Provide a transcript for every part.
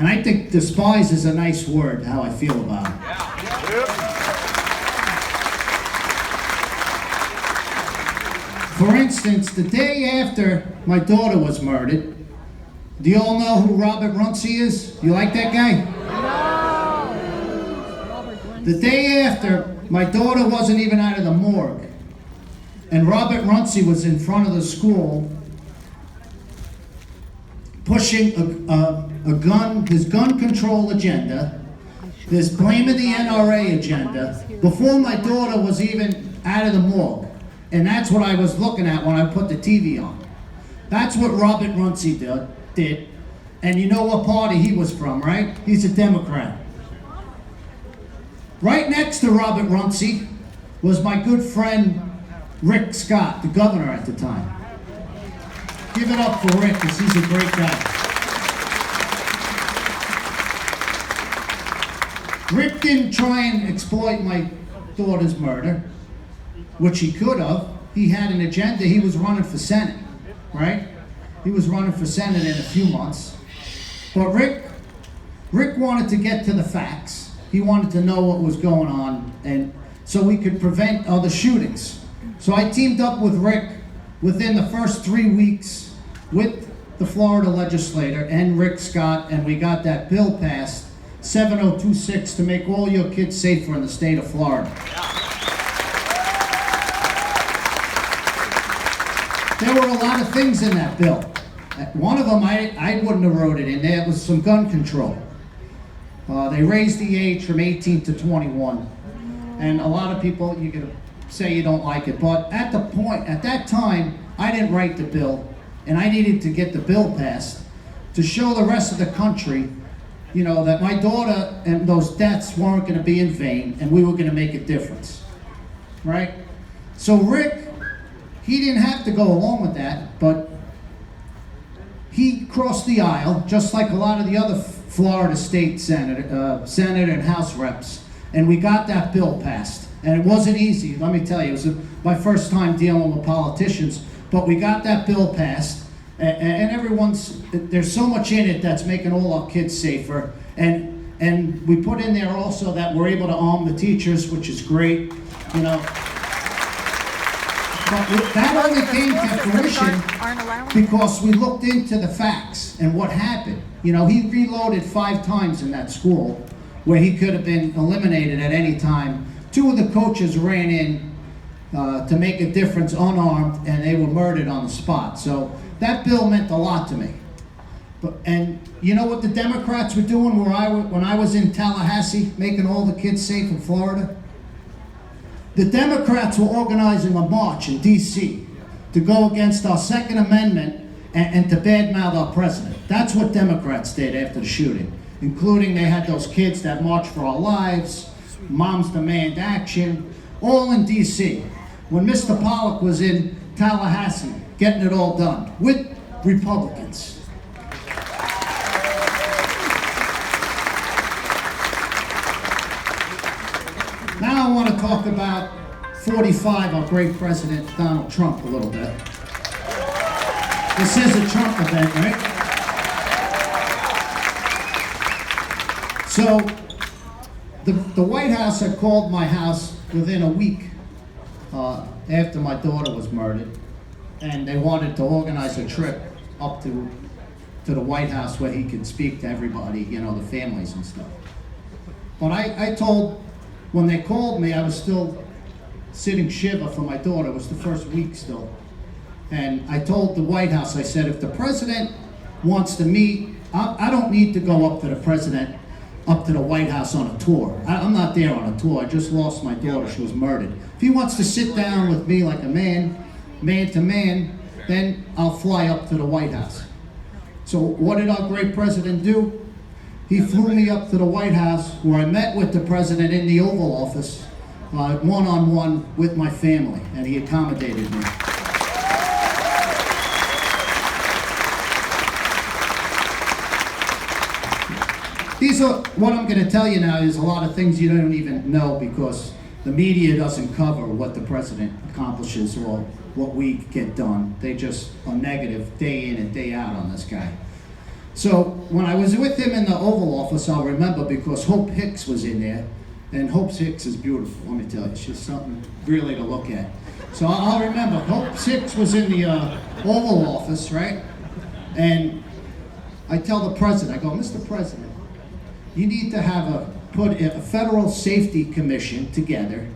And I think despise is a nice word, how I feel about it. For instance, the day after my daughter was murdered, do you all know who Robert Runcie is? You like that guy? No. The day after, my daughter wasn't even out of the morgue, and Robert Runcie was in front of the school pushing his gun control agenda, this blame of the NRA agenda, before my daughter was even out of the morgue. And that's what I was looking at when I put the TV on. That's what Robert Runcie did. And you know what party he was from, right? He's a Democrat. Right next to Robert Runcie was my good friend Rick Scott, the governor at the time. Give it up for Rick, because he's a great guy. Rick didn't try and exploit my daughter's murder, which he could have. He had an agenda. He was running for Senate, right? He was running for Senate in a few months. But Rick wanted to get to the facts. He wanted to know what was going on, and so we could prevent other shootings. So I teamed up with Rick within the first 3 weeks with the Florida legislator and Rick Scott, and we got that bill passed, 7026, to make all your kids safer in the state of Florida. There were a lot of things in that bill. One of them, I wouldn't have wrote it in there. It was some gun control. They raised the age from 18 to 21. And a lot of people, you can say you don't like it, but at that time, I didn't write the bill, and I needed to get the bill passed to show the rest of the country, you know, that my daughter and those deaths weren't going to be in vain, and we were going to make a difference, right? So Rick, he didn't have to go along with that, but he crossed the aisle, just like a lot of the other Florida state Senate and House reps, and we got that bill passed. And it wasn't easy, let me tell you. It was my first time dealing with politicians, but we got that bill passed, and there's so much in it that's making all our kids safer. And we put in there also that we're able to arm the teachers, which is great, you know. But that only came to fruition because we looked into the facts and what happened. You know, he reloaded 5 times in that school where he could have been eliminated at any time. 2 of the coaches ran in to make a difference unarmed, and they were murdered on the spot. So that bill meant a lot to me. And you know what the Democrats were doing when I was in Tallahassee, making all the kids safe in Florida? The Democrats were organizing a march in D.C. to go against our Second Amendment and to badmouth our president. That's what Democrats did after the shooting, including they had those kids that marched for our lives, Moms Demand Action, all in D.C. When Mr. Pollack was in Tallahassee getting it all done with Republicans. Now I want to talk about 45, our great president, Donald Trump, a little bit. This is a Trump event, right? So, the White House had called my house within a week after my daughter was murdered, and they wanted to organize a trip up to the White House where he could speak to everybody, you know, the families and stuff. But I told, when they called me, I was still sitting shiva for my daughter. It was the first week still. And I told the White House, I said, if the president wants to meet, I don't need to go up to the president, up to the White House on a tour. I'm not there on a tour. I just lost my daughter. She was murdered. If he wants to sit down with me like a man to man, then I'll fly up to the White House. So what did our great president do? He flew me up to the White House, where I met with the president in the Oval Office, one-on-one with my family, and he accommodated me. These are, what I'm going to tell you now is a lot of things you don't even know, because the media doesn't cover what the president accomplishes or what we get done. They just are negative day in and day out on this guy. So when I was with him in the Oval Office, I'll remember because Hope Hicks was in there, and Hope Hicks is beautiful, let me tell you. She's something really to look at. So I'll remember, Hope Hicks was in the Oval Office, right? And I tell the president, I go, Mr. President, you need to have put a federal safety commission together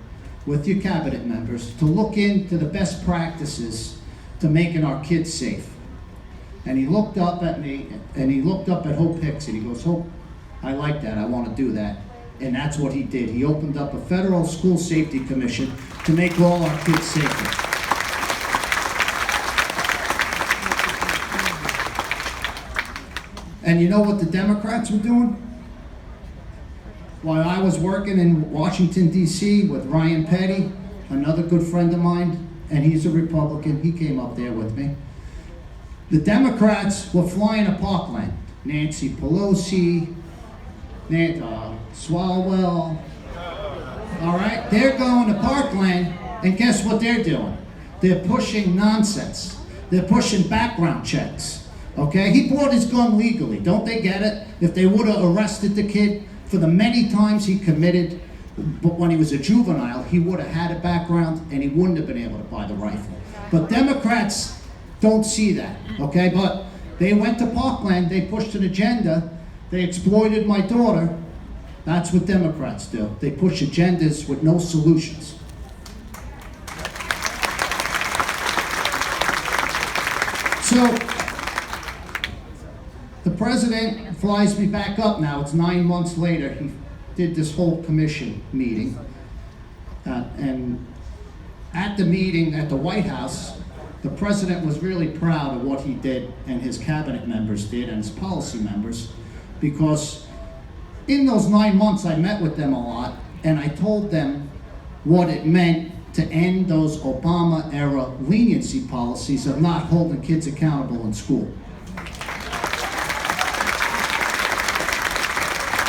with your cabinet members to look into the best practices to making our kids safe. And he looked up at me, and he looked up at Hope Hicks, and he goes, Hope, I like that, I want to do that. And that's what he did. He opened up a federal school safety commission to make all our kids safer. And you know what the Democrats were doing? While I was working in Washington, D.C. with Ryan Petty, another good friend of mine, and he's a Republican, he came up there with me. The Democrats were flying to Parkland. Nancy Pelosi, Swalwell, all right? They're going to Parkland, and guess what they're doing? They're pushing nonsense. They're pushing background checks, okay? He bought his gun legally, don't they get it? If they would have arrested the kid for the many times he committed, but when he was a juvenile, he would have had a background, and he wouldn't have been able to buy the rifle. But Democrats don't see that, okay? But they went to Parkland, they pushed an agenda, they exploited my daughter. That's what Democrats do. They push agendas with no solutions. So, the president flies me back up now. It's 9 months later. He did this whole commission meeting. And at the meeting at the White House, the president was really proud of what he did and his cabinet members did and his policy members, because in those 9 months I met with them a lot and I told them what it meant to end those Obama-era leniency policies of not holding kids accountable in school.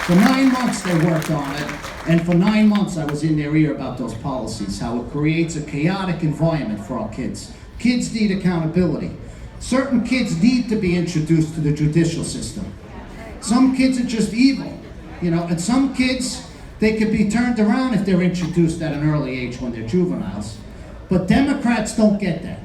For 9 months they worked on it, and for 9 months I was in their ear about those policies, how it creates a chaotic environment for our kids. Kids need accountability. Certain kids need to be introduced to the judicial system. Some kids are just evil, you know, and some kids, they can be turned around if they're introduced at an early age when they're juveniles. But Democrats don't get that.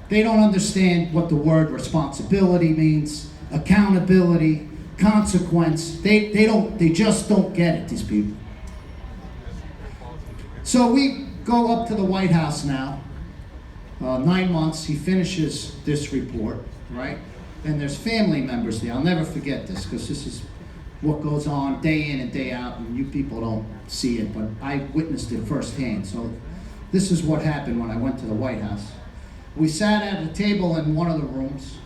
They don't understand what the word responsibility means, accountability, consequence. They just don't get it, these people. So we go up to the White House now. 9 months, he finishes this report, right? And there's family members there. I'll never forget this, because this is what goes on day in and day out, and you people don't see it, but I witnessed it firsthand. So this is what happened when I went to the White House. We sat at a table in one of the rooms.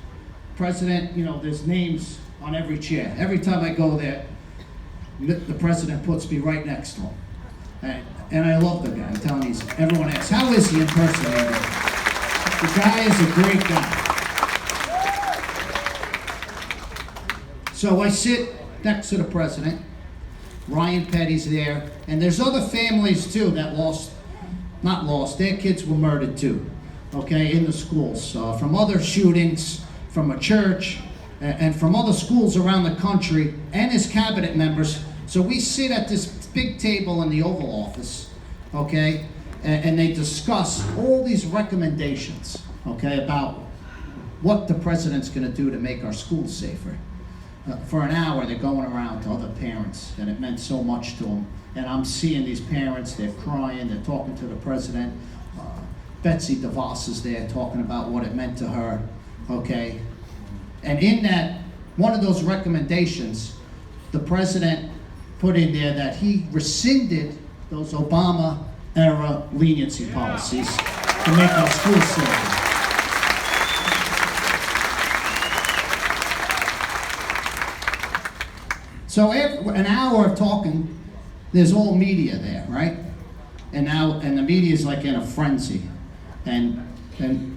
President, you know, there's names on every chair. Every time I go there, the president puts me right next to him. And I love the guy. I'm telling you, everyone asks, how is he in person? The guy is a great guy. So I sit next to the president. Ryan Petty's there. And there's other families too that their kids were murdered too, okay, in the schools. From other shootings, from a church, and from other schools around the country, and his cabinet members. So we sit at this big table in the Oval Office, okay, and they discuss all these recommendations, okay, about what the president's going to do to make our schools safer. For an hour, they're going around to other parents, and it meant so much to them. And I'm seeing these parents, they're crying, they're talking to the president. Betsy DeVos is there talking about what it meant to her, okay? And in that, one of those recommendations, the president put in there that he rescinded those Obama-era leniency policies to make our schools safer. So after an hour of talking, there's all media there, right? And the media is like in a frenzy. And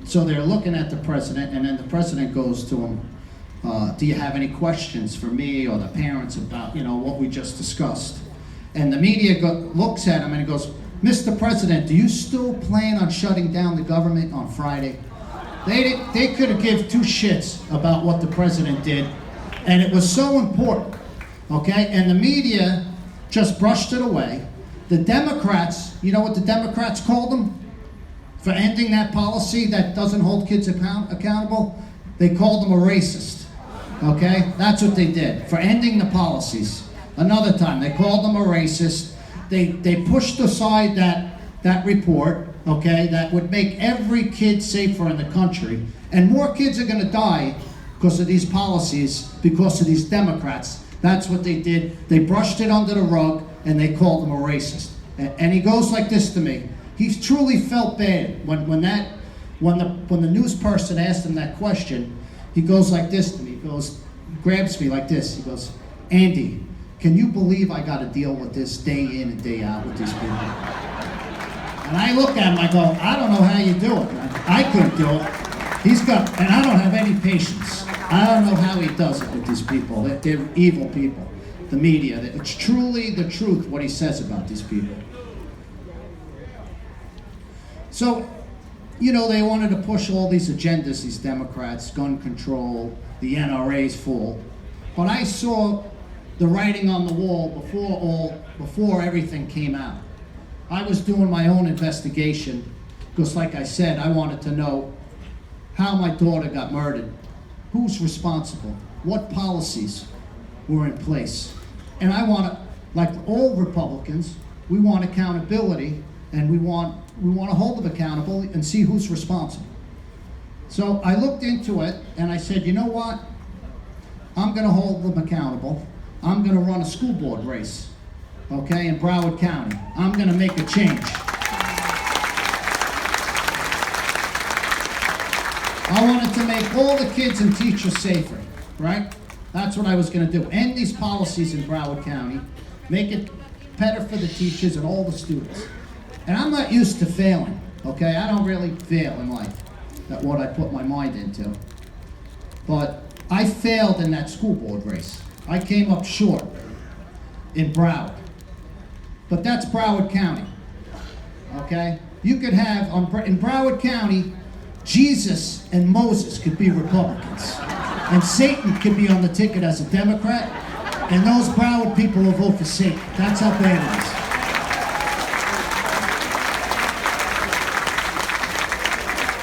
so they're looking at the president, and then the president goes to him, do you have any questions for me or the parents about, you know, what we just discussed? And the media looks at him and he goes, Mr. President, do you still plan on shutting down the government on Friday? They couldn't give two shits about what the president did. And it was so important, okay? And the media just brushed it away. The Democrats, you know what the Democrats called them? For ending that policy that doesn't hold kids accountable? They called them a racist, okay? That's what they did, for ending the policies. Another time, they called them a racist. They pushed aside that report, okay, that would make every kid safer in the country. And more kids are gonna die because of these policies, because of these Democrats. That's what they did. They brushed it under the rug and they called him a racist. And he goes like this to me. He truly felt bad when the news person asked him that question. He goes like this to me. He grabs me like this. He goes, Andy, can you believe I got to deal with this day in and day out with these people? And I look at him, I go, I don't know how you do it, man. I couldn't do it. And I don't have any patience. I don't know how he does it with these people. They're evil people. The media. It's truly the truth what he says about these people. So, you know, they wanted to push all these agendas, these Democrats, gun control, the NRA's full. But I saw the writing on the wall before everything came out. I was doing my own investigation because, like I said, I wanted to know how my daughter got murdered, who's responsible, what policies were in place. And I want to, like all Republicans, we want accountability, and we want to hold them accountable and see who's responsible. So I looked into it and I said, you know what? I'm going to hold them accountable. I'm going to run a school board race, okay, in Broward County. I'm going to make a change. I wanted to make all the kids and teachers safer, right? That's what I was going to do. End these policies in Broward County, make it better for the teachers and all the students. And I'm not used to failing, okay? I don't really fail in life, that's what I put my mind into. But I failed in that school board race. I came up short in Broward. But that's Broward County, okay? You could have, in Broward County, Jesus and Moses could be Republicans. And Satan could be on the ticket as a Democrat. And those Broward people will vote for Satan. That's how bad it is.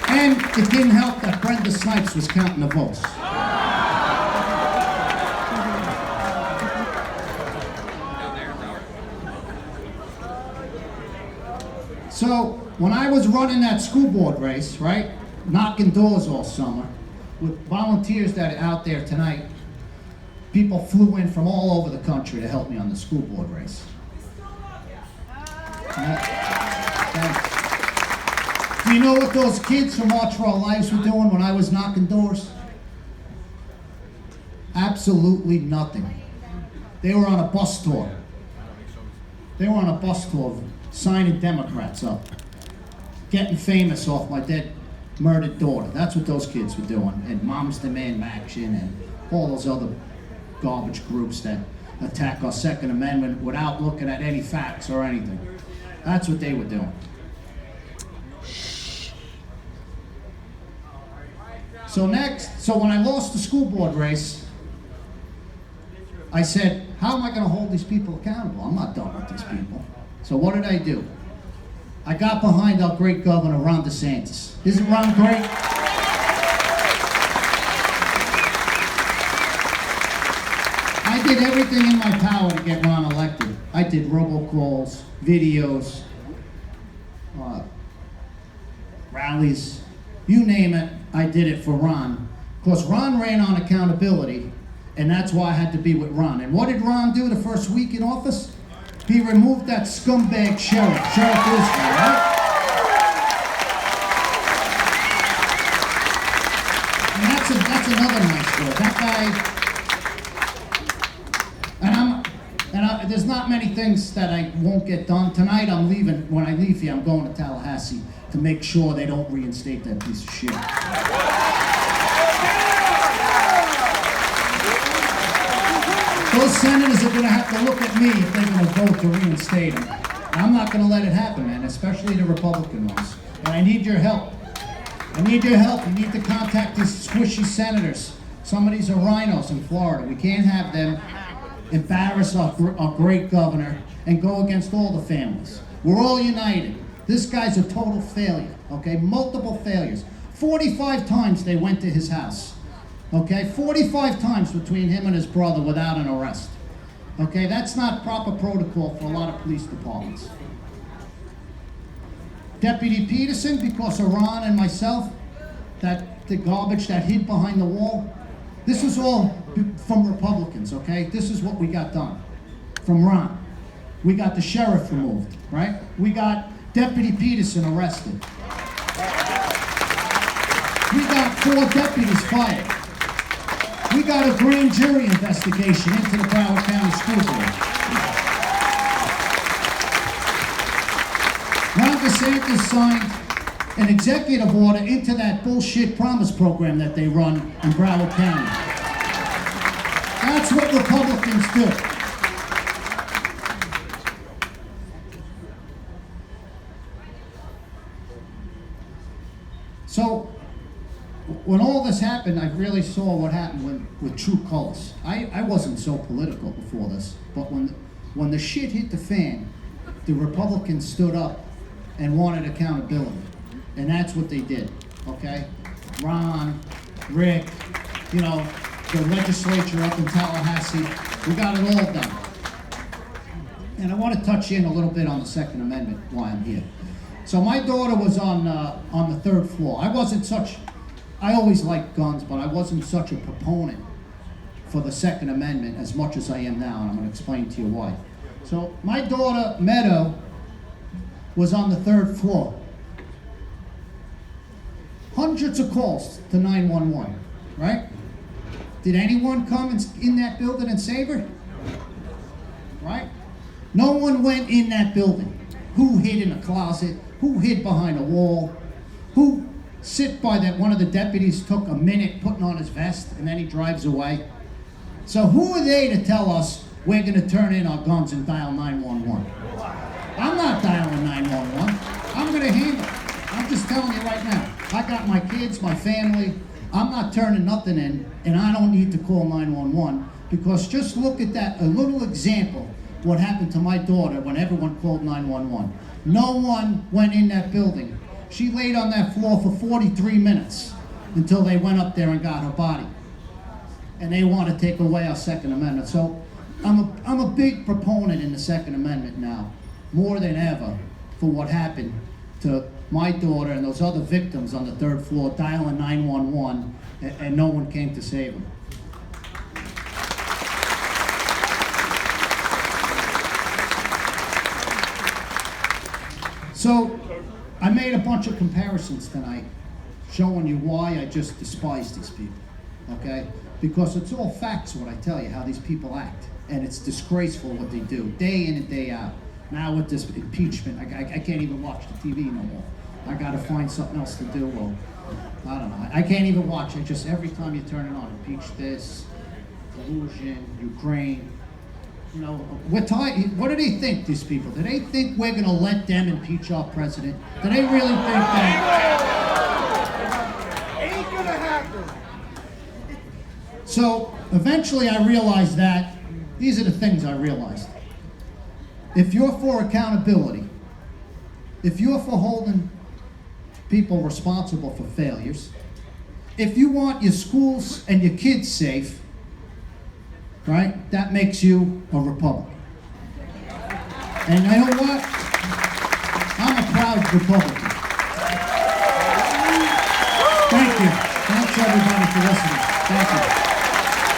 And it didn't help that Brenda Snipes was counting the votes. So when I was running that school board race, right, knocking doors all summer, with volunteers that are out there tonight, people flew in from all over the country to help me on the school board race. Do you know what those kids from March for Our Lives were doing when I was knocking doors? Absolutely nothing. They were on a bus tour. They were on a bus tour signing Democrats up, getting famous off my dead, murdered daughter. That's what those kids were doing. And Moms Demand Action and all those other garbage groups that attack our Second Amendment without looking at any facts or anything. That's what they were doing. So when I lost the school board race, I said, how am I going to hold these people accountable? I'm not done with these people. So what did I do? I got behind our great governor, Ron DeSantis. Isn't Ron great? I did everything in my power to get Ron elected. I did robocalls, videos, rallies, you name it, I did it for Ron. Because Ron ran on accountability, and that's why I had to be with Ron. And what did Ron do the first week in office? He removed that scumbag Sheriff Israel, right? And that's another nice story. That guy, there's not many things that I won't get done. Tonight I'm leaving, when I leave here, I'm going to Tallahassee to make sure they don't reinstate that piece of shit. Those senators are going to have to look at me if they're going to vote to reinstate him. I'm not going to let it happen, man, especially the Republican ones. But I need your help. I need your help. You need to contact these squishy senators Some of these are rhinos in Florida. We can't have them embarrass our great governor and go against all the families. We're all united. This guy's a total failure, okay? Multiple failures. 45 times they went to his house, okay? 45 times between him and his brother without an arrest. Okay, that's not proper protocol for a lot of police departments. Deputy Peterson, because of Ron and myself, the garbage that hid behind the wall, this was all from Republicans, okay? This is what we got done from Ron. We got the sheriff removed, right? We got Deputy Peterson arrested. We got 4 deputies fired. We got a grand jury investigation into the Broward County School Board. Ron DeSantis signed an executive order into that bullshit promise program that they run in Broward County. That's what Republicans do. So, when all this happened, I really saw what happened with true colors. I wasn't so political before this, but when the shit hit the fan, the Republicans stood up and wanted accountability. And that's what they did, okay? Ron, Rick, you know, the legislature up in Tallahassee, we got it all done. And I want to touch in a little bit on the Second Amendment while I'm here. So my daughter was on the 3rd floor. I always liked guns, but I wasn't such a proponent for the Second Amendment as much as I am now, and I'm going to explain to you why. So my daughter, Meadow, was on the 3rd floor. Hundreds of calls to 911, right? Did anyone come in that building and save her? Right? No one went in that building. Who hid in a closet? Who hid behind a wall? Who sit by that? One of the deputies took a minute putting on his vest and then he drives away. So who are they to tell us we're going to turn in our guns and dial 911? I'm not dialing 911. I'm going to handle it. I'm just telling you right now. I got my kids, my family. I'm not turning nothing in, and I don't need to call 911 because just look at that, a little example, what happened to my daughter when everyone called 911. No one went in that building. She laid on that floor for 43 minutes until they went up there and got her body. And they want to take away our Second Amendment. So I'm a big proponent in the Second Amendment now, more than ever, for what happened to my daughter and those other victims on the 3rd floor dialing 911 and no one came to save them. So I made a bunch of comparisons tonight showing you why I just despise these people, okay? Because it's all facts what I tell you, how these people act. And it's disgraceful what they do, day in and day out. Now with this impeachment, I can't even watch the TV no more. I gotta find something else to do. Well, I don't know. I can't even watch it. Just every time you turn it on, impeach this, collusion, Ukraine. You know, we're tired. What do they think, these people? Do they think we're gonna let them impeach our president? Do they really think that? Ain't gonna happen. So eventually I realized that these are the things I realized. If you're for accountability, if you're for holding people responsible for failures, if you want your schools and your kids safe, right, that makes you a Republican. And you know what? I'm a proud Republican. Thank you. Thanks everybody for listening. Thank you.